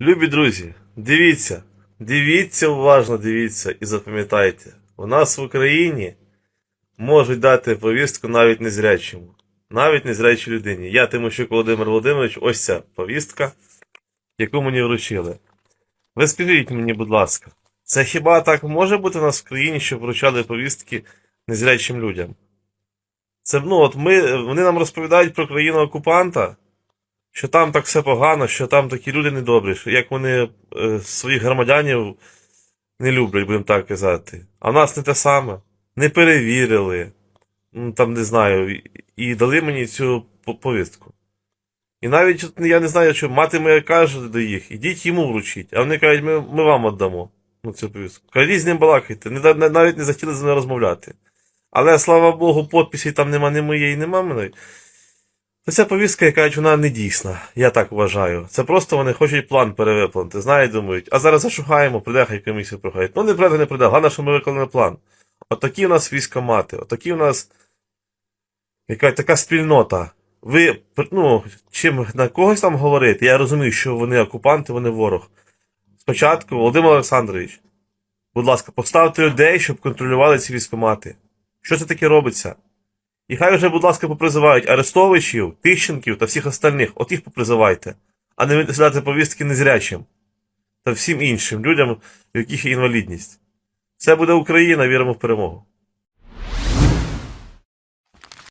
Любі друзі, дивіться уважно, дивіться і запам'ятайте, у нас в Україні можуть дати повістку навіть незрячому, навіть незрячій людині. Я, Тимощук Володимир Володимирович, ось ця повістка, яку мені вручили. Ви скажіть мені, будь ласка, це хіба так може бути у нас в країні, щоб вручали повістки незрячим людям? Це, вони нам розповідають про країну окупанта, що там так все погано, що там такі люди недобрі, що як вони своїх громадянів не люблять, будемо так казати. А в нас не те саме. Не перевірили, там не знаю, і дали мені цю повістку. І навіть я не знаю, що мати моя каже до їх, ідіть йому вручіть. А вони кажуть, ми вам віддамо цю повістку. Кажіть з ним балакайте, навіть не захотіли з ним розмовляти. Але, слава Богу, підписі там нема ні моєї, нема мене. Ця повістка, яка вона не дійсна, я так вважаю. Це просто вони хочуть план перевипланити, знають, думають, а зараз зашугаємо, прийде, хай комісію проходить. Ну не прийде, не прийде, головне, що ми виконали план. Отакі у нас військомати, отакі у нас яка така спільнота. Ви, чим на когось там говорити, я розумію, що вони окупанти, вони ворог. Спочатку, Володимир Олександрович, будь ласка, поставте людей, щоб контролювали ці військомати. Що це таке робиться? І хай вже, будь ласка, попризивають Арестовичів, Тищенків та всіх остальних. От їх попризивайте. А не видати повістки незрячим. Та всім іншим людям, у яких є інвалідність. Це буде Україна, віримо в перемогу.